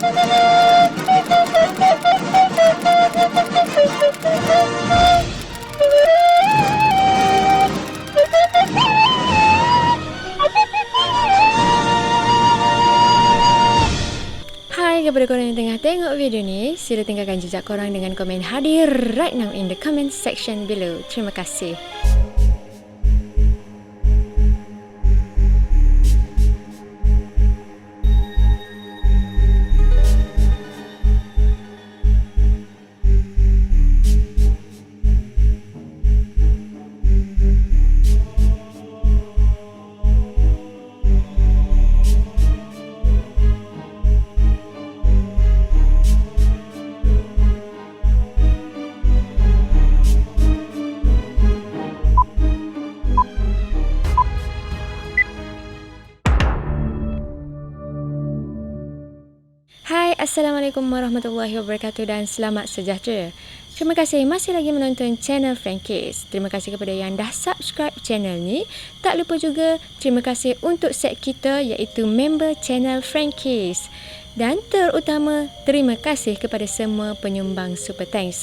Hai kepada korang yang tengah tengok video ni, sila tinggalkan jejak korang dengan komen hadir right now in the comment section below. Terima kasih. Hai, Assalamualaikum warahmatullahi wabarakatuh dan selamat sejahtera. Terima kasih masih lagi menonton channel Frankies. Terima kasih kepada yang dah subscribe channel ni. Tak lupa juga terima kasih untuk set kita iaitu member channel Frankies. Dan terutama terima kasih kepada semua penyumbang super thanks.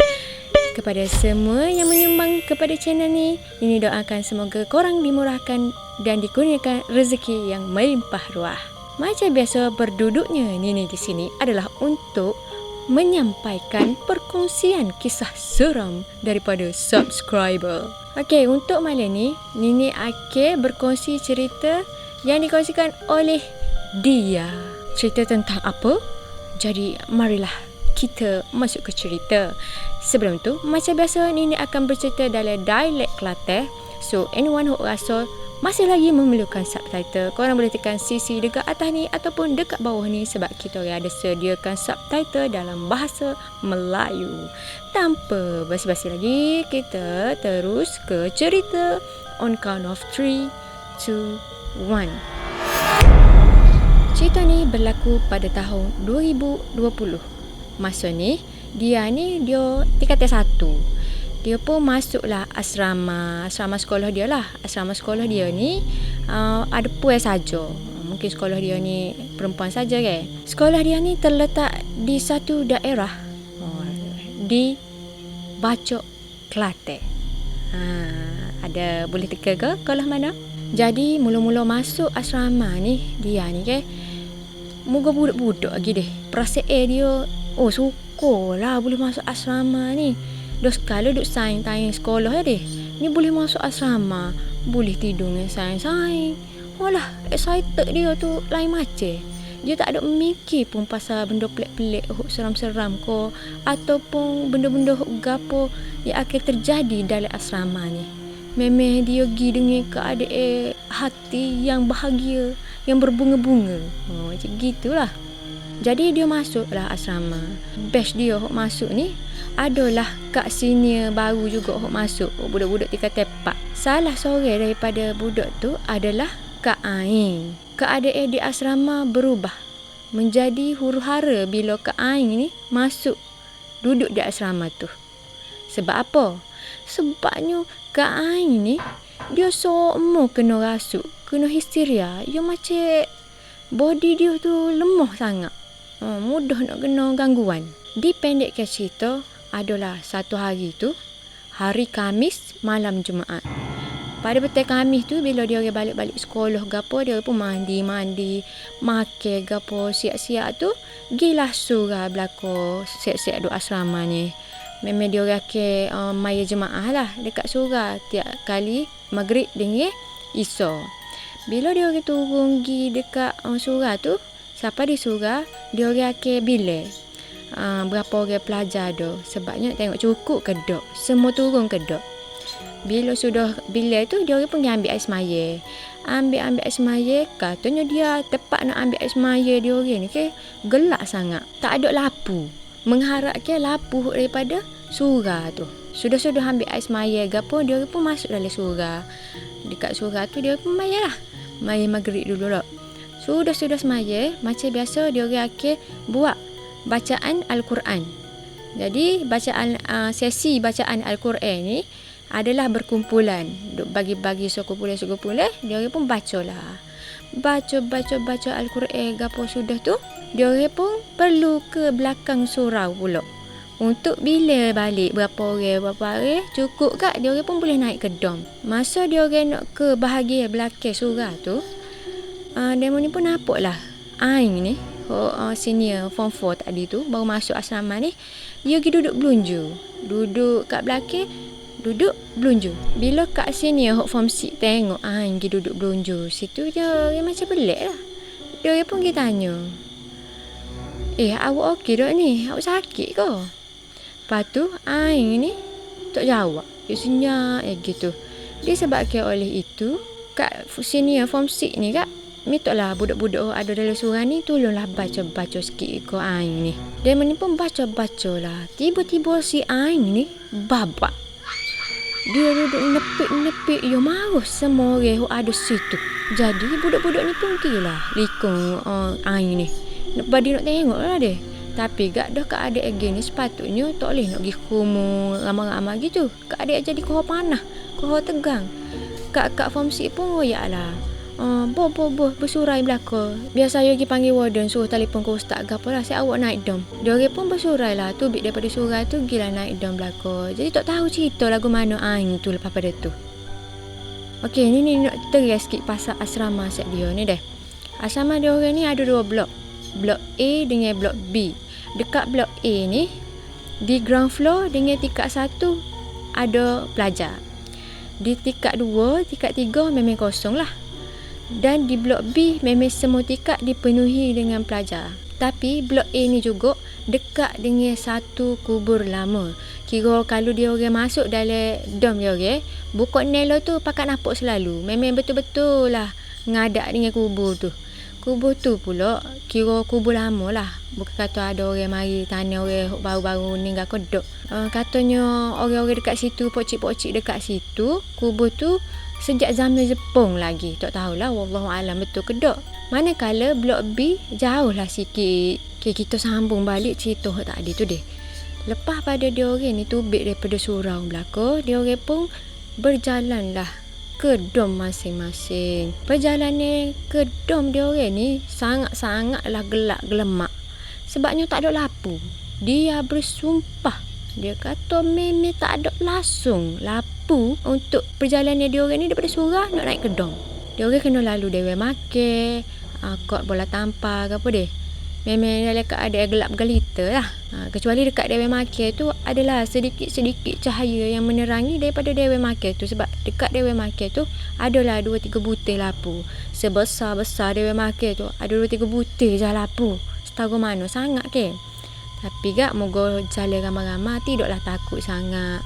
Kepada semua yang menyumbang kepada channel ni, ini doakan semoga korang dimurahkan dan dikurniakan rezeki yang melimpah ruah. Macam biasa, berduduknya Nini di sini adalah untuk menyampaikan perkongsian kisah seram daripada subscriber. Okey, untuk malam ni Nini akan berkongsi cerita yang dikongsikan oleh dia. Cerita tentang apa? Jadi marilah kita masuk ke cerita. Sebelum tu, macam biasa Nini akan bercerita dalam dialek Kelantan. So anyone who rasa masih lagi memerlukan subtitle, korang boleh tekan CC dekat atas ni ataupun dekat bawah ni sebab kita ada sediakan subtitle dalam bahasa Melayu. Tanpa basa-basi lagi, kita terus ke cerita on count of 3, 2, 1. Cerita ni berlaku pada tahun 2020. Masa ni, dia tingkatan 1. Dia pun masuklah asrama sekolah dia lah. Asrama sekolah dia ni ada puan saja. Mungkin sekolah dia ni perempuan saja kan. Sekolah dia ni terletak di satu daerah di Bacok, Kelantan. Ada boleh teka ke sekolah mana? Jadi mula-mula masuk asrama ni dia ni kan, muka budak-budak lagi deh. Perasaan dia, syukurlah boleh masuk asrama ni. Dah sekali duk saing-saing sekolah deh. Ni boleh masuk asrama, boleh tidur dengan saing-saing. Walah, excited dia tu lain macam. Dia tak ada mikir pun pasal benda pelik-pelik, seram-seram ko ataupun benda-benda gapo yang akan terjadi dalam asrama ni. Memang dia pergi dengan keadaan hati yang bahagia, yang berbunga-bunga. Macam gitulah. Jadi dia masuklah asrama. Batch dia masuk ni adalah kak senior baru juga masuk, budak-budak tingkatan 4. Salah seorang daripada budak tu adalah Kak Aing. Keadaan di asrama berubah menjadi huru-hara bila Kak Aing ni masuk duduk di asrama tu. Sebab apa? Sebabnya Kak Aing ni dia semua kena rasuk, kena histeria. Dia macam body dia tu lemah sangat. Mudah nak kena gangguan. Dipendekkan cerita, adalah satu hari tu, hari Khamis malam Jumaat. Pada petang Khamis tu, bila dia balik-balik sekolah gapo, dia pun mandi, makan gapo, siap-siap tu, gilah surah belakang siap-siap duk asrama ni. Memang dia akan maya jemaah lah dekat surah tiap kali maghrib dengan isya. Bila dia turun pergi dekat surah tu, siapa di surah, dia akan bilik. Berapa orang pelajar tu, sebabnya tengok cukup ke tak, semua turun ke tak. Bila sudah bilik tu, dia pun ambil air semaya. Ambil air semaya, katanya dia tepat nak ambil air semaya dia ni ke gelap sangat, tak ada lampu. Mengharapkan lampu daripada surah tu. Sudah ambil air semaya gapo, dia pun masuk dalam surah. Dekat surah tu dia pun maya maghrib dulu lah. Sudah semaya, macam biasa dia akan buat bacaan Al-Quran. Jadi sesi bacaan Al-Quran ni adalah berkumpulan. Duk bagi sekumpulan, dia pun bacalah. baca Al-Quran gapo sudah tu, dia orang pun perlu ke belakang surau pula. Untuk bila balik berapa hari cukup kak, dia orang pun boleh naik ke dom. Masa dia orang nak ke bahagian belakang surau tu, demo ni pun nampak lah Aing ni senior form 4 tadi tu baru masuk asrama ni, dia pergi duduk belunju, duduk kat belakang, duduk belunju. Bila kat senior form 6 tengok Aing pergi duduk belunju situ, dia macam pelik lah. Dia pun pergi tanya, awak okey tak ni? Awak sakit ke? Lepas tu Aing ni tak jawab, dia senyap gitu. Dia sebabkan oleh itu kat senior form 6 ni kak, mintalah budak-budak ada dalam surau ni tolonglah baca sikit ke Aing ni. Dia ni pun baca lah. Tiba-tiba si Aing ni babak. Dia duduk nepik, dia marah semua orang yang ada situ. Jadi budak-budak ni pun pergilah likung Aing ni. Dia nak tengok lah dia. Tapi gak dah keadaan gini sepatutnya tak boleh nak pergi kumur ramai-ramai gitu. Keadaan jadi kohor panah, kohor tegang. Kak form 6 pun royak lah. Boh bersurai belaka. Biasa saya pergi panggil warden, suruh telefon ke ustaz ke apalah, saya awak naik dom. Dia orang pun bersurai lah, tubik daripada surai tu gila naik dom belaka. Jadi tak tahu cerita lagu mana Aing tu lepas pada tu. Okey, ni nak tegas sikit pasal asrama set dia ni deh. Asrama dia orang ni ada 2 blok. Blok A dengan blok B. Dekat blok A ni, di ground floor dengan tingkat 1 ada pelajar. Di tingkat 2, tingkat 3 memang kosong lah. Dan di blok B memang semua tingkat dipenuhi dengan pelajar. Tapi blok A ni juga dekat dengan satu kubur lama. Kira kalau dia orang masuk dalam dom dia orang, buka nelo tu pakat nampak selalu. Memang betul-betul lah ngadak dengan kubur tu. Kubur tu pula kira kubur lama lah. Bukan kata ada orang mari tanya orang baru-baru meninggal kodok. Katanya orang-orang dekat situ, pocik-pocik dekat situ, kubur tu sejak zaman Jepun lagi. Tak tahulah, wallahualam betul ke tak. Manakala blok B jauh lah sikit. Okay, kita sambung balik cerita tadi tu deh. Lepas pada dia orang ni tubik daripada surau belaka, dia orang pun berjalan lah ke dom masing-masing. Perjalanan ke dom dia orang ni sangat-sangatlah gelap gelemak. Sebabnya tak ada lampu. Dia bersumpah, dia kata memang tak ada langsung lampu untuk perjalanan dia orang ni daripada surau nak naik ke dom. Dia orang kena lalu dewan makan, kot bola tampar ke apa deh. Memang dalam keadaan gelap gelita lah. Kecuali dekat dewan makan tu adalah sedikit-sedikit cahaya yang menerangi daripada dewan makan tu. Sebab dekat dewan makan tu adalah 2-3 butir lampu. Sebesar-besar dewan makan tu ada 2-3 butir je lampu. Setahu mana sangat ke. Tapi gak moga jalan ramai-ramai tidaklah takut sangat.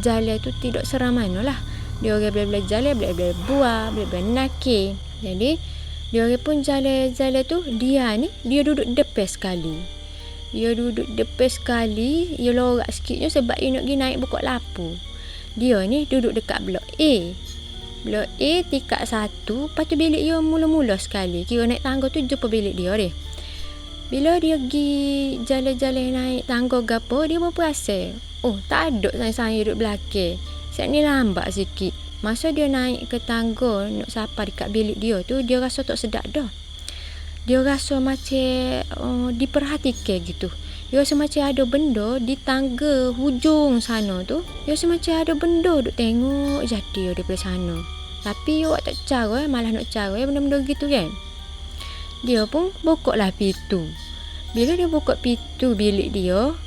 Jalan tu tidak seram mana lah. Dia orang boleh jalan, boleh buah, boleh nakik. Jadi dia orang pun jalan-jalan tu, dia duduk depan sekali. Dia lorak sikitnya sebab dia nak pergi naik buka lampu. Dia ni duduk dekat blok A. Blok A tingkat 1, lepas tu bilik dia mula-mula sekali. Kira naik tangga tu jumpa bilik dia deh. Bila dia pergi jalan-jalan naik tangga gapo, dia pun perasan, tak ada saya duduk belakang. Saya ni lambat sikit. Masa dia naik ke tangga nak sampai dekat bilik dia tu, dia rasa tak sedap dah. Dia rasa macam diperhatikan gitu. Dia rasa macam ada benda di tangga hujung sana tu. Dia rasa macam ada benda duk tengok je dia daripada sana. Tapi awak tak cara, malah nak cara benda-benda gitu kan. Dia pun bukalah pintu. Bila dia buka pintu bilik dia,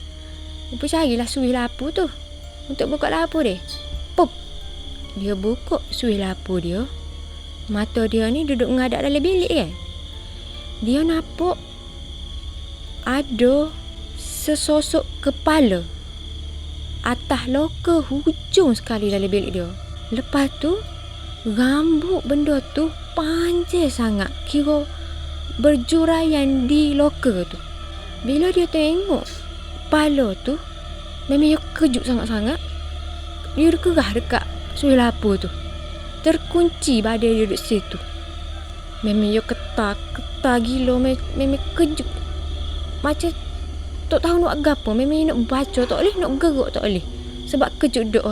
carilah suih lampu tu untuk buka lampu dia. Pop. Dia buka suih lampu dia. Mata dia ni duduk menghadap dalam bilik kan. Dia nampak ada sesosok kepala atas loka hujung sekali dalam bilik dia. Lepas tu rambut benda tu panjang sangat, kira berjuraian di loka tu. Bila dia tengok kepala tu, memang dia kejut sangat-sangat. Dia kerah dekat suih lampu tu. Terkunci badan dia duduk situ. Memang dia ketar gila. Memang kejut. Macam tak tahu nak apa. Memang nak baca tak boleh, nak gerak tak boleh. Sebab kejut duk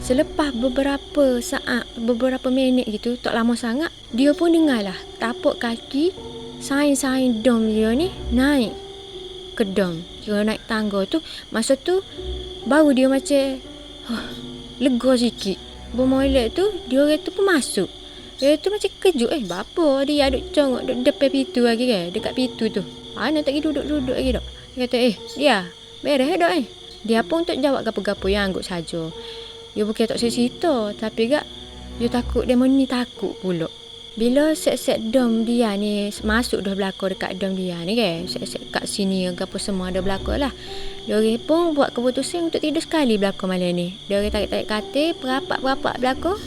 Selepas beberapa saat, beberapa minit gitu, tak lama sangat, dia pun dengar lah tapak kaki sain-sain dom dia ni naik ke dom. Kira naik tangga tu. Masa tu baru dia macam lega sikit. Bermolek tu, dia orang tu pun masuk. Dia tu macam kejut. Bapa dia duduk congok duduk depan pintu lagi kan. Dekat pintu tu. Nak tak pergi duduk-duduk lagi tak? Dia kata, dia beres dah Dia pun tak jawab gapo-gapo yang angguk saja. Dia bukan tak cerita, tapi gak dia takut demo ni takut pula. Bila set-set dom dia ni masuk dah belakang dekat dom dia ni kan. Set-set kat sini apa semua ada belakang lah. Dia orang pun buat keputusan untuk tidur sekali belakang malam ni. Dia orang tarik-tarik katil, perapat-perapat belakang.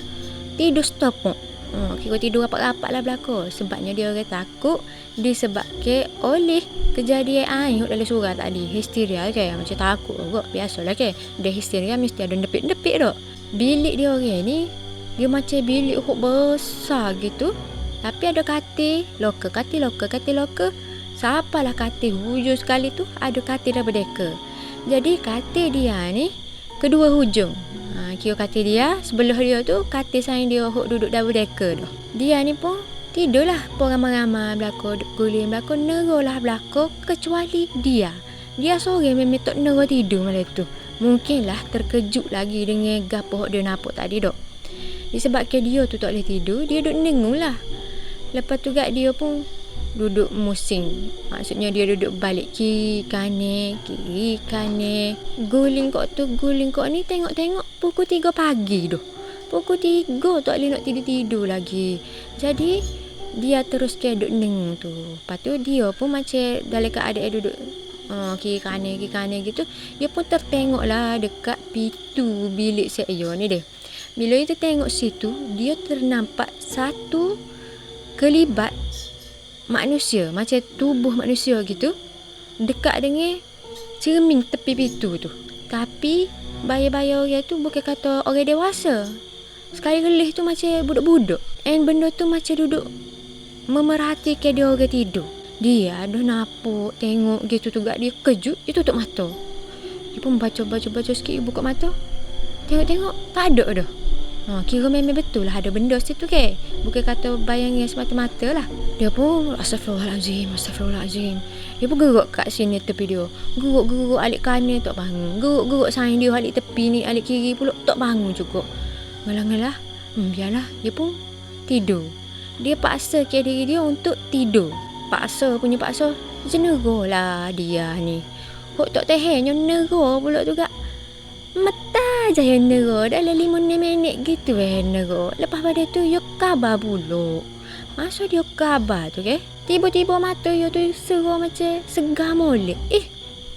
Tidur stop pun. Kira tidur rapat-rapat lah belakang. Sebabnya dia orang takut disebabkan oleh kejadian air dalam surah tadi. Histeria kan. Macam takut kot. Biasalah kan. Dia histeria mesti ada depik-depik tak. Bilik dia orang ni, dia macam bilik besar gitu. Tapi ada katil loker. Siapalah katil hujung sekali tu ada katil dah berdeka. Jadi katil dia ni kedua hujung. Kira katil dia sebelah dia tu katil sayang dia duduk dah berdeka dah. Dia ni pun tidurlah pun ramai-ramai belakang guling belakang nerolah belakang kecuali dia. Dia seorang memang tak nero tidur malam tu. Mungkinlah terkejut lagi dengan gapo dia nampak tadi dok. Disebabkan dia tu tak boleh tidur, dia duduk nengung lah. Lepas tu gak dia pun duduk musing. Maksudnya dia duduk balik kiri kanan. Guling kok ni tengok-tengok pukul 3 pagi dah. Pukul 3 tak boleh nak tidur-tidur lagi. Jadi dia terus duduk nengung tu. Lepas tu dia pun macam dalam keadaan duduk kiri kanan gitu. Dia pun tertengok lah dekat pintu bilik saya ni dia. Bila dia tengok situ, dia ternampak satu kelibat manusia, macam tubuh manusia gitu, dekat dengan cermin tepi pintu tu. Tapi bayar-bayar orang tu bukan kata orang dewasa. Sekali gelih tu macam budak-budak. And benda tu macam duduk memerhatikan dia orang tidur. Dia dah nampak tengok gitu tu gak dia kejut, dia tutup mata. Dia pun baca sikit, buka mata. Tengok tak ada dah. Kira memang betul lah ada benda situ ke. Bukan kata bayangan semata-mata lah. Dia pun Astagfirullahalazim. Dia pun geruk kat sini tepi dia. Geruk alik kanan tak bangun. Geruk sayang dia alik tepi ni, alik kiri pula tak bangun juga. Ngalah-ngalah. Biarlah. Dia pun tidur. Dia paksa ke diri dia untuk tidur. Paksa. Jenera lah dia ni. Kok tak tahan yang nera pula tu kak. Mata je yang nera. Dalam 5-6 minit gitu nera. Lepas pada tu dia kabar pula. Masa dia kabar tu ke, tiba-tiba mata dia tu serah macam segar molek.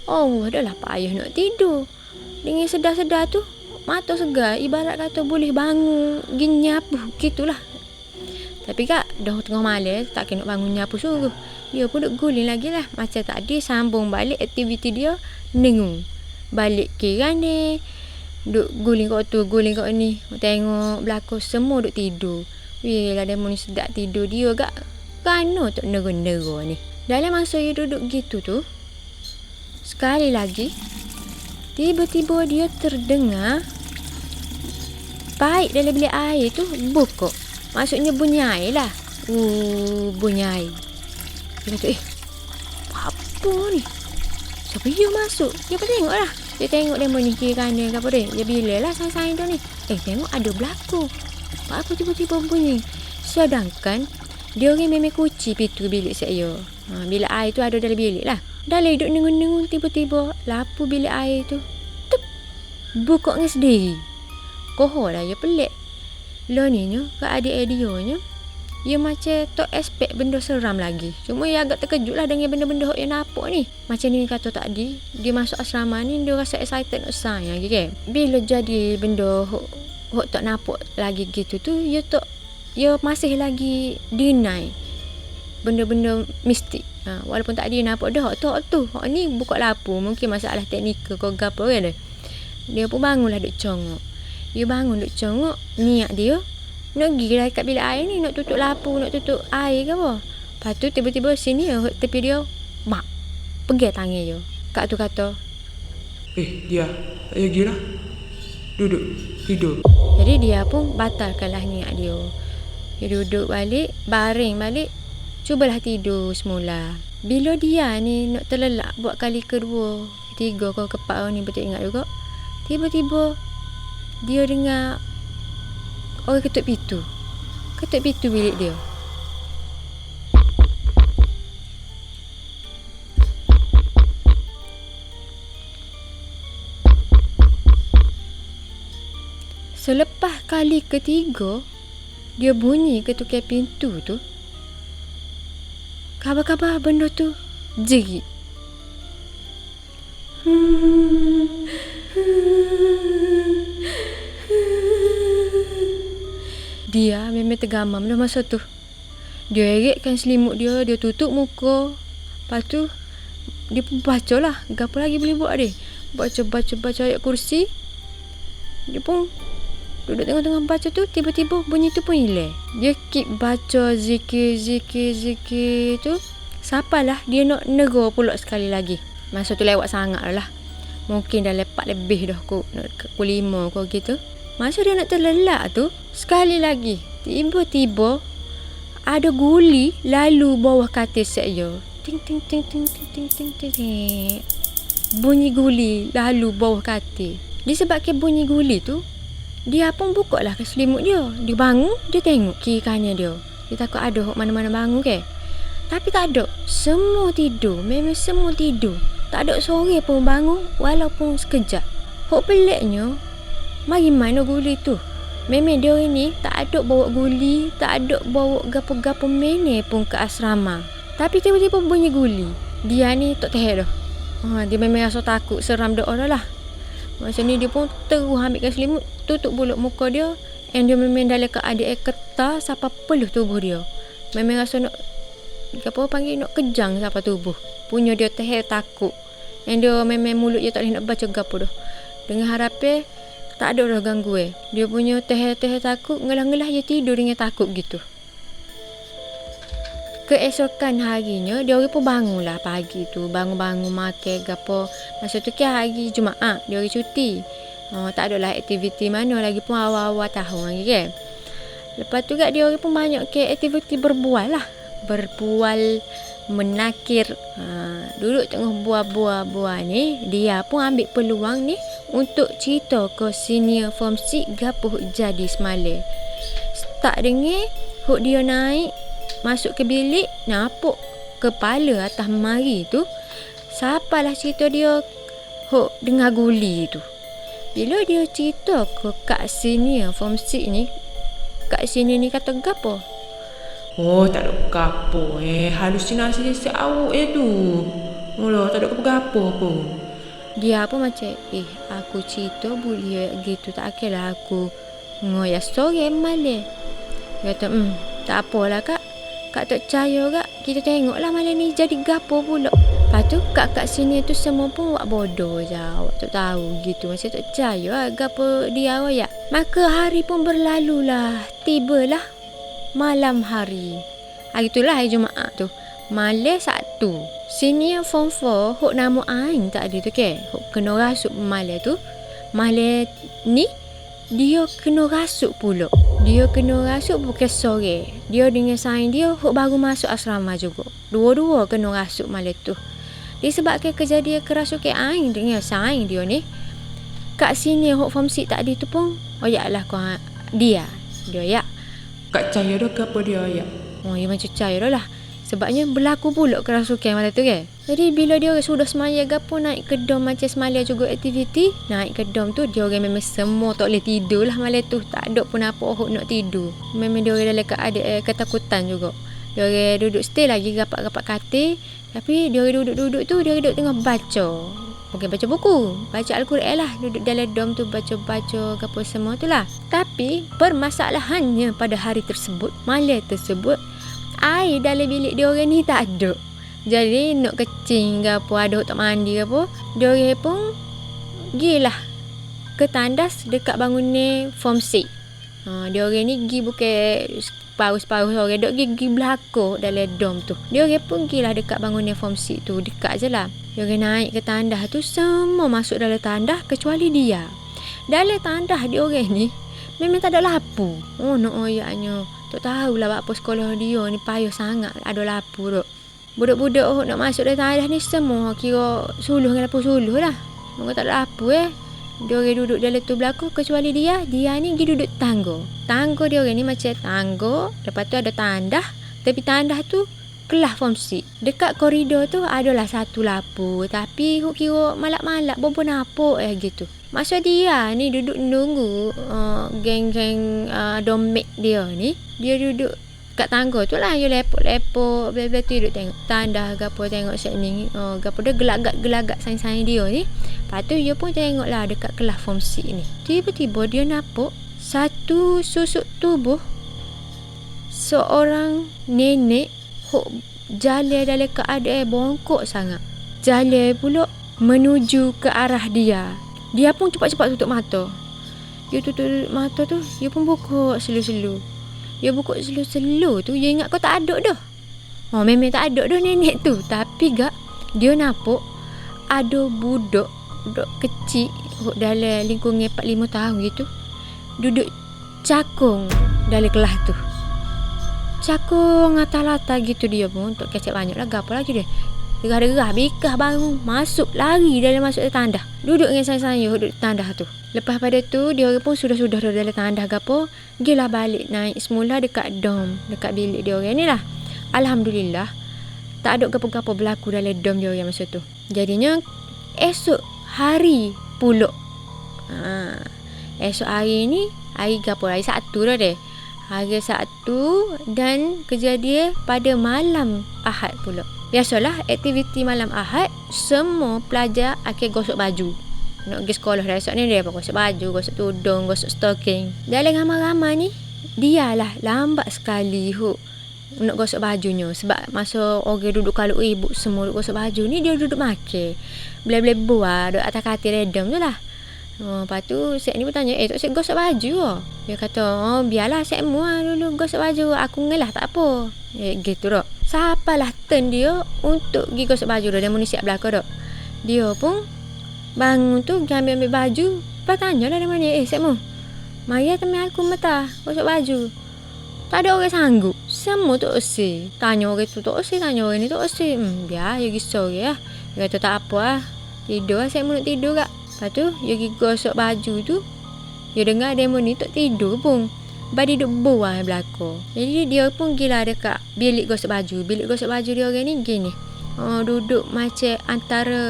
Dah lah payah nak tidur. Dengan sedar-sedar tu mata segar. Ibarat kata boleh bangun pergi nyapu gitulah. Tapi kak dah tengah malam tak kena bangun nyapu suruh. Dia pun duk guling lagi lah. Macam tadi sambung balik aktiviti dia nengung. Balik kira ni duk guling kat tu, guling kat ni. Tengok belakang semua duk tidur. Lah demo ni sedap tidur dia gak. Kano tak nera-nera ni. Dalam masa dia duduk gitu tu, sekali lagi tiba-tiba dia terdengar paip dalam bilik air tu buka. Maksudnya bunyi air lah. Bunyi air. Dia kata apa ni? Siapa dia masuk? Dia pun tengok lah. Dia tengok demo ni kiri kanan ke apa dia. Dia bila lah sain-sain tu ni. Tengok ada berlaku. Apa tiba-tiba bunyi. Sedangkan dia orang memang kunci pintu bilik saya. Bilik air tu ada dalam bilik lah. Dalam duduk nengun-nengun tiba-tiba lapu bilik air tu. Tup. Buka dengan sendiri. Kohor lah dia pelik. Lo ni nya keadaan dia nya. Dia macam tak expect benda seram lagi. Cuma dia agak terkejut lah dengan benda-benda yang nampak ni. Macam ni kata tadi, dia masuk asrama ni, dia rasa excited nak sayang lagi kan. Bila jadi benda hok tak nampak lagi gitu tu, dia masih lagi deny benda-benda mistik. Walaupun tak dia nampak dah hok tu. Hok ni buka lapu, mungkin masalah teknikal kau gapo kan. Dia pun bangunlah duk congok. Dia bangun duk congok, niat dia nak pergi lah kat bilik air ni, nak tutup lapu, nak tutup air ke apa. Lepas tu tiba-tiba sini tepi dia pegang tangan dia. Kak tu kata, dia tak pergi lah. Duduk. Tidur. Jadi dia pun batalkanlah niat dia. Dia duduk balik, baring balik, cubalah tidur semula. Bila dia ni nak terlelap buat kali kedua, ketiga kau kepak ni betul ingat juga. Tiba-tiba dia dengar orang ketuk pintu. Ketuk pintu bilik dia. Selepas kali ketiga dia bunyi ketukan pintu tu, khabar-khabar benda tu jerit. Dia memang tergamam dah masa tu. Dia eretkan selimut dia, dia tutup muka. Lepas tu dia pun baca lah. Apa lagi boleh buat dia? Baca ayat kursi. Dia pun duduk tengah-tengah baca tu, tiba-tiba bunyi tu pun hilang. Dia keep baca zikir tu. Sapalah dia nak negur pula sekali lagi. Masa tu lewat sangat lah. Mungkin dah lepak lebih dah pukul 5 kau gitu. Masa dia nak terlelak tu, sekali lagi tiba-tiba ada guli lalu bawah katil saya. Ting ting ting ting ting ting ting ting ting. Bunyi guli lalu bawah katil. Disebabkan bunyi guli tu, dia pun buka lah ke selimut dia. Dia bangun, dia tengok kiri kanan dia. Dia takut ada mana-mana bangun ke. Tapi tak ada. Semua tidur. Memang semua tidur. Tak ada seorang pun bangun walaupun sekejap. Hok peliknya, mari mana guli tu. Memang dia ni tak ada bawa guli, tak ada bawa gapo-gapo mene pun ke asrama. Tapi tiba-tiba bunyi guli. Dia ni tak tahan dah. Dia memang rasa takut, seram dah orang lah. Masa ni dia pun terus ambilkan selimut, tutup bulut muka dia. And dia memang dalam keadaan ketar sampai peluh tubuh dia. Memang rasa nak, apa panggil, nak kejang sampai tubuh. Punya dia tahan takut. And dia memang mulut dia tak boleh nak baca gapo dah. Dengan harapan tak ada dah gangguan. Dia punya tahan takut, ngelah-ngelah dia tidur dengan takut gitu. Keesokan harinya dia pun bangun lah pagi tu. Bangun-bangun makan gapo. Masa tu kan hari Jumaat, dia hari cuti. Tak adalah aktiviti mana lagi pun awal-awal tahun lagi kan. Lepas tu kat dia pun banyak ke aktiviti berbual lah. Berbual, menakir. Duduk tengah buah-buah ni, dia pun ambil peluang ni untuk cerita ke senior form 6 gapo jadi semalam. Start dengar, hok dia naik masuk ke bilik, nampak kepala atas mari tu. Siapalah cerita dia hok dengar guli tu. Bila dia cerita ke kak senior form 6 ni, kak senior ni kata gapo? Oh, tak ada gapo halusinasi si awak tu. Mula tak ada gapo pun. Dia apa macam aku cerita boleh gitu, tak akhirlah aku ngoyak sore malam. Dia kata tak apalah kak tak percaya kak, kita tengoklah malam ni jadi gapo pula. Lepas tu kak sini tu semua pun buat bodoh je, awak tak tahu gitu, macam tak percaya gapo dia awak ya. Maka hari pun berlalu lah, tibalah malam hari. Hari itulah hari Jumaat tu, malam Sabtu. Senior form 4 hok nama Ain tak ada tu ke, hok kena rasuk malam tu. Malam ni dia kena rasuk pula. Dia kena rasuk bukan sore. Dia dengan saing dia hok baru masuk asrama juga. Dua-dua kena rasuk malam tu. Disebabkan kejadian kerasukan Ain dengan saing dia ni, kat sini hok form 6 tak ada tu pun oyaklah kau dia ya. Kak Cahaya dah ke apa dia ya? Ya macam Cahaya dah lah. Sebabnya berlaku pula kerasukan malam tu kan. Jadi bila dia sudah semaya gapo naik ke dom macam semalam juga aktiviti, naik ke dom tu dia orang memang semua tak boleh tidur lah malam tu. Tak ada pun apa hok nak tidur. Memang dia orang dalam keadaan ketakutan juga. Dia orang duduk stay lagi rapat-rapat katil. Tapi dia orang duduk-duduk tu, dia orang duduk tengah baca. Bukan baca buku, baca Al-Quran lah. Duduk dalam dom tu baca-baca gapo semua tu lah. Tapi permasalahannya pada hari tersebut, malam tersebut, air dalam bilik dia orang ni tak ada. Jadi nak kecing ke apa, ada tak mandi ke apa, dia orang pun gilah ke tandas dekat bangunan form 6. Dia orang ni pergi bukan separuh-separuh orang, dok pergi belakang dalam dom tu. Dia orang pun gilah dekat bangunan form 6 tu, dekat je lah. Dia orang naik ke tandas tu, semua masuk dalam tandas kecuali dia. Dalam tandah dia orang ni memang tak ada lapu. Oh no oyaknya. Tak tahulah apa sekolah dia ni payah sangat ada lapu dok. Budak-budak nak masuk dalam tandah ni semua kira suluh dengan lapu suluh lah. Mereka tak ada lapu Dia orang duduk dalam tu belakang kecuali dia ni pergi duduk tangga. Tangga dia orang ni macam tangga, lepas tu ada tandah, tapi tandah tu kelas form C. Dekat koridor tu adalah satu lapu, tapi kira malak-malak bobo napok gitu. Maksud dia ni duduk nunggu geng-geng domek dia ni. Dia duduk kat tangga tu lah. Dia lepok-lepok. Bila-bila tu duduk tengok tandah gapo, tengok set ni. Gapo dia gelagak-gelagak sains-sains dia ni. Lepas tu dia pun tengok lah dekat kelas form C ni. Tiba-tiba dia nampak satu susuk tubuh seorang nenek jalan dalam keadaan bongkok sangat. Jalan pula menuju ke arah dia. Dia pun cepat-cepat tutup mata. Dia tutup mata tu, dia pun buka selu-selu. Dia buka selu-selu tu, dia ingat kau tak ada dah. Memang tak ada dah nenek tu. Tapi dia nampak ada budak kecil dalam lingkungan 4-5 tahun gitu. Duduk cakung dalam kelas tu. Cakung atas-atas gitu dia pun. Untuk kecek banyak lah. Apa lagi dia? Gerah-gerah bikah baru masuk. Lari dalam masuk ke tandah. Duduk dengan saya-saya duduk tandah tu. Lepas pada tu dia pun sudah-sudah dalam tandah gapo. Gilah balik naik semula dekat dom. Dekat bilik dia orang ni lah. Alhamdulillah. Tak ada gapo-gapo berlaku dalam dom dia orang masa tu. Jadinya esok hari pulak. Esok hari ni hari gapo? Hari Sabtu dah deh. Hari Sabtu dan kejadian pada malam Ahad pula. Biasalah aktiviti malam Ahad semua pelajar akan gosok baju. Nak pergi sekolah dah esok ni dia gosok baju, gosok tudung, gosok stocking. Dalam ramai-ramai ni dialah lambat sekali nak gosok bajunya sebab masa orang duduk kalau ibu semua duduk gosok baju ni dia duduk makan. Boleh-boleh buat duduk atas katil redam tu lah. Lepas tu Sek ni pun tanya, Tok Sek gosok baju ke? Dia kata, biarlah Sek mua dulu gosok baju. Aku ngelah tak apa. Gitu tak. Sapalah turn dia untuk pergi gosok baju dah. Dia mesti siap belakang tak. Dia pun bangun tu pergi ambil baju. Lepas tanya lah dia mana. Sek mu, mari teman aku mata gosok baju. Tak ada orang sanggup. Semua Tok Sek. Tanya orang tu Tok Sek, tanya orang ni Tok Sek. Biar, dia risau ya. Dia kata tak apa lah. Tidur lah Sek mu nak tidur kak. Lepas tu, dia pergi gosok baju tu. Dia dengar demo ni tak tidur pun. Lepas dia duduk buah belakang. Jadi dia pun gila dekat bilik gosok baju. Bilik gosok baju dia orang ni gini. Duduk macam antara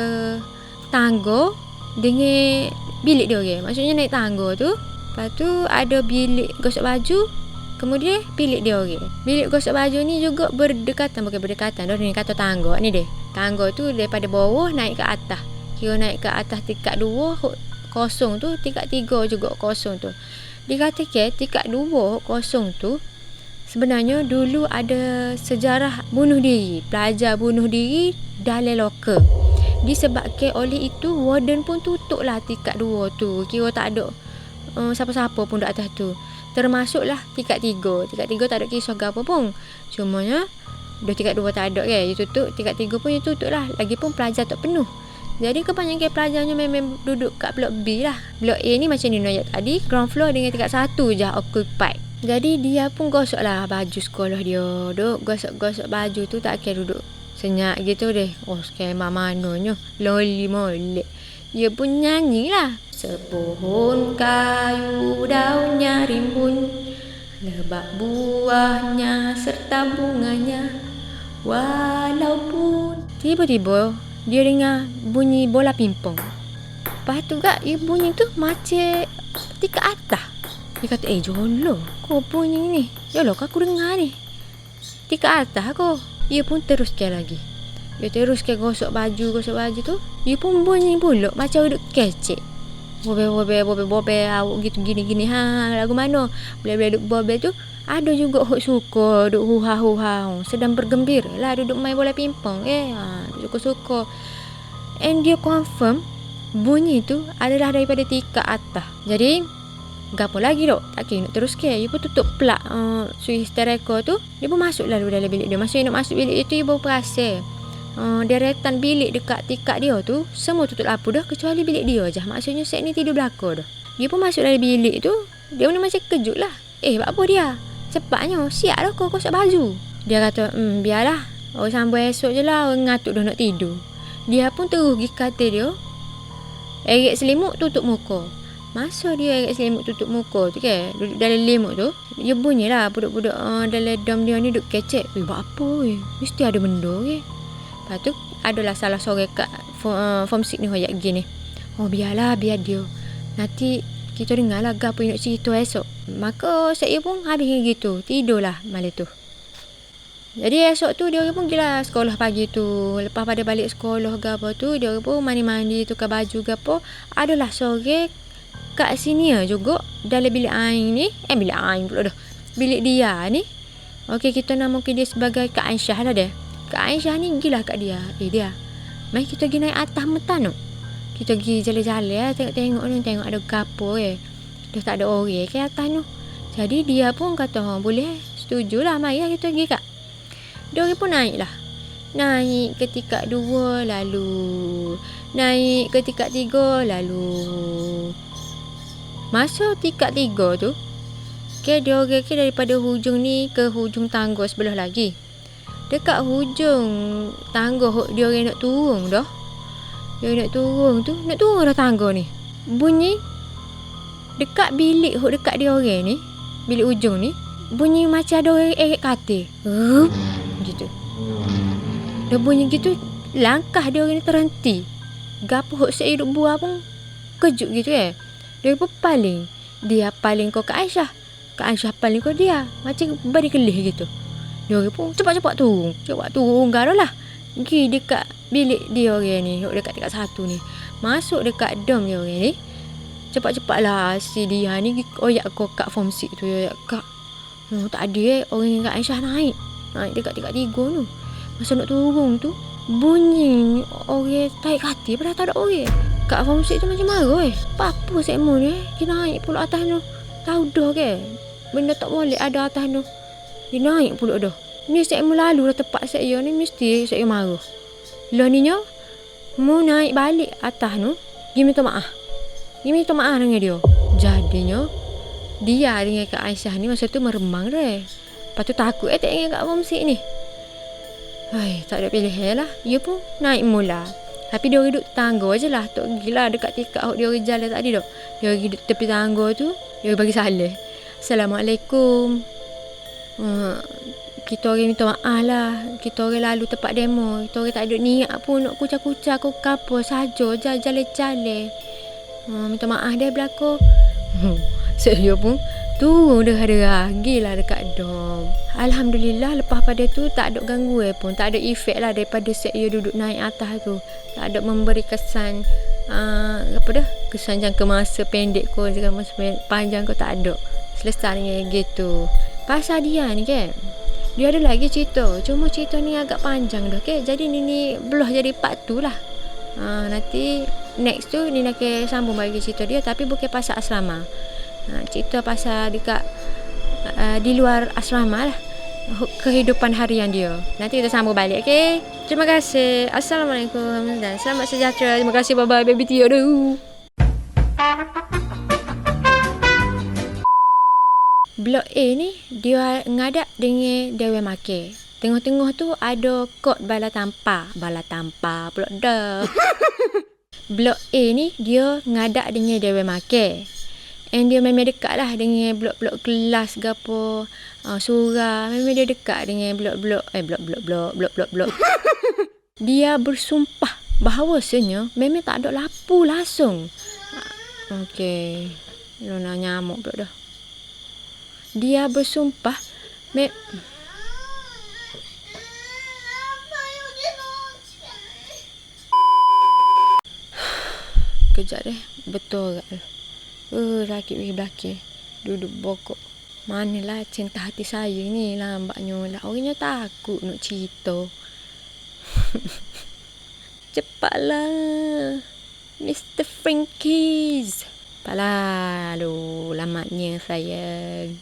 tangga dengan bilik dia orang. Maksudnya naik tangga tu. Lepas tu ada bilik gosok baju. Kemudian bilik dia orang. Bilik gosok baju ni juga berdekatan. Bukan berdekatan. Dia ni kata tangga ni deh. Tangga tu daripada bawah naik ke atas. Kira naik ke atas tingkat 2 kosong tu, tingkat 3 juga kosong tu. Dikatakan tingkat 2 kosong tu sebenarnya dulu ada sejarah bunuh diri. Pelajar bunuh diri dalam loker. Disebabkan oleh itu warden pun tutup lah tingkat 2 tu. Kira tak ada siapa-siapa pun duduk atas tu. Termasuklah tingkat 3. Tingkat 3 tak ada kisah apa pun. Cumanya dah tingkat 2 tak ada kan. Dia tutup. Tingkat 3 pun dia tutup lah. Lagipun pelajar tak penuh. Jadi kebanyakan pelajarnya memang duduk kat blok B lah. Blok A ni macam Nino ayat tadi. Ground floor dengan tingkat 1 je occupied. Jadi dia pun gosok lah baju sekolah dia. Duk gosok-gosok baju tu tak kira duduk senyap gitu deh. Skema mananya. Loli molek. Dia pun nyanyi lah. Sepohon kayu daunnya rimbun. Lebak buahnya serta bunganya. Walaupun tiba-tiba dia dengar bunyi bola pingpong. Lepas tu dia bunyi tu macam tingkat atas. Dia kata, jolo, kau bunyi ni. Jolo, aku dengar ni. Tingkat atas aku. Dia pun teruskan lagi. Dia teruskan gosok baju tu. Dia pun bunyi pula macam duduk kecek. Bobe, awak gitu gini. Lagu mana? Boleh-boleh duduk bobe tu. Ada juga hok suka duk huha-huha. Sedang bergembira lah duduk main bola pingpong. Suka-suka. And dia confirm bunyi tu adalah daripada tingkat atas. Jadi gapo lagi dok? Tak kira nak teruskan. Dia pun tutup plug switch stereo tu. Dia pun masuk lalu dalam bilik dia. Masa dia nak masuk bilik itu dia baru perasan deretan bilik dekat tingkat dia tu semua tutup lampu dah kecuali bilik dia je. Maksudnya set ni tidur belakang dah. Dia pun masuk dalam bilik tu. Dia pun macam kejut lah. Buat apa dia? Cepatnya, siap lah kau kosok baju. Dia kata, biarlah. Orang sambung esok je lah. Orang ngatuk dah nak tidur. Dia pun terus pergi katil dia. Erik selimut tutup muka. Masa dia erik selimut tutup muka tu kan, duduk dalam limut tu, dia bunyi lah budak-budak dalam dom dia ni duduk kecek. Buat apa mesti ada benda ke. Lepas tu adalah salah seorang kat form 6 ni hoyak gini. Biarlah, biar dia. Nanti kita dengar lah apa yang nak cerita esok. Maka saya pun habis gitu. Tidurlah malam tu. Jadi esok tu dia pun gila sekolah pagi tu. Lepas pada balik sekolah ke apa tu, dia pun mandi-mandi tukar baju ke apa. Adalah sore kat sini juga dalam bilik air ni. Bilik air pula dah. Bilik dia ni. Okey, kita namakan dia sebagai Kak Aisyah lah dia. Kak Aisyah ni gila kat dia. Dia. Mari kita pergi naik atas metan tu. Kita pergi jalan-jalan tengok-tengok ni, tengok ada gapo dah tak ada orang ke atas tu. Jadi dia pun kata, boleh, setujulah, mari kita pergi Kak. Dia pun naik lah. Naik ke tingkat 2 lalu. Naik ke tingkat 3 lalu. Masa tingkat 3 tu, dia daripada hujung ni ke hujung tangga sebelah lagi. Dekat hujung tangga dia orang nak turun dah. Dia nak turun dah tangga ni. Bunyi dekat bilik dekat dia orang ni, bilik hujung ni, bunyi macam ada orang erik katil. Gitu. Dah bunyi gitu, langkah dia orang ni terhenti. Gapo saya duk buat pun kejut gitu Dia pun paling. Dia paling kau Kak Aisyah. Kak Aisyah paling kau dia. Macam bari kelih gitu. Dia orang pun cepat-cepat turun. Cepat turun garoh lah. Pergi dekat bilik dia orang ni. Dekat 1 ni. Masuk dekat dom dia orang ni. Cepat-cepatlah si dia ni oyak kau kat form 6 tu. Kak. Tak ada orang Kak Aisyah naik. Naik dekat tingkat 3 tu. Masa nak turun tu, bunyi orang tarik hati padahal tak ada orang. Kat form 6 tu macam marah Apa saya mau ni? Dia naik pula atas tu. Tahu dah ke? Benda tak boleh ada atas tu. Dia naik pula dah. Ni saya mau lalu dah tempat saya ni mesti saya marah. Lah ni nya mau naik balik atas tu, dia minta maaf. Dia minta maaf dengan dia. Jadinya dia dengan Kak Aisyah ni masa tu meremang dah. Lepas tu takut tak ingat kat form 6 ni. Tak ada pilihan lah. Dia pun naik mula. Tapi dia duduk tangga je lah. Tak gila dekat tingkat dia orang jalan tadi dah. Dia duduk tepi tangga tu. Dia bagi salam. Assalamualaikum. Kita orang minta maaf lah. Kita orang lalu tempat demo. Kita orang tak ada niat pun nak kucak-kucak ke apa saja. Jalan-jalan. Minta maaf dia belakang. Saya pun turun dah gilah dekat dom. Alhamdulillah lepas pada tu tak ada gangguan pun. Tak ada efek lah daripada saya duduk naik atas tu. Tak ada memberi kesan kesan jangka masa pendek ko, jangka masa panjang ko tak ada. Selesai gitu. Pasal dia ni kan, dia ada lagi cerita. Cuma cerita ni agak panjang dah ke. Jadi ni belah jadi part tu lah. Nanti next tu ni nak sambung bagi cerita dia. Tapi bukan pasal asrama. Cerita pasal dekat di luar asrama lah, kehidupan harian dia. Nanti kita sambung balik, okey? Terima kasih. Assalamualaikum dan selamat sejahtera. Terima kasih, bye bye baby Tio. Blok A ni dia ngadak dengan Dewan Makir. Tengah-tengah tu ada kod bala tampar pula dah. Blok A ni dia ngadak dengan Dewan Makir. And dia memang dekat lah dengan blok-blok kelas ke apa, surah. Memang dia dekat dengan blok-blok. Dia bersumpah bahawasanya memang tak ada lapu langsung. Okey. Lona nyamuk pula dah. Dia bersumpah kejap deh. Betul tak? Rakit pergi belakang. Duduk bokok. Manalah cinta hati saya ni lambatnya lah. Orangnya takut nak cerita. Cepatlah Mr. Frankies. Cepatlah. Aduh, lambatnya sayang.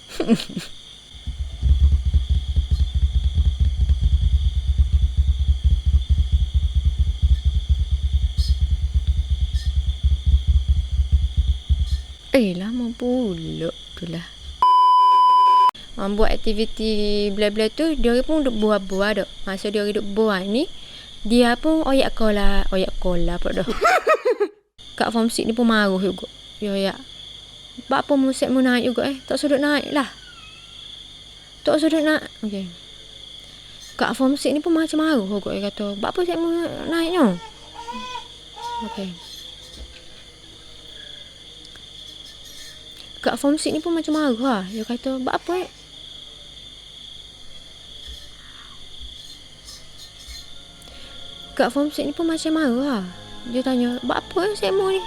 Lama pula tu lah. Buat aktiviti bla-bla tu, dia pun duk buah-buah dak. Masa dia duk buah ni, dia pun oyak kola pula dah. Kat form 6 ni pun maruh juga. Ya. Bak apa musik mu naik juga tak sudut naik lah. Tak sudut nak. Okey. Kat form 6 ni pun macam maruh juga dia kata. Bak apa saya mu naiknya? Okey. Kat form 6 ni pun macam maruh lah. Dia kata, bak apa Kat form 6 ni pun macam maruh lah. Dia tanya, bak apa saya mu ni?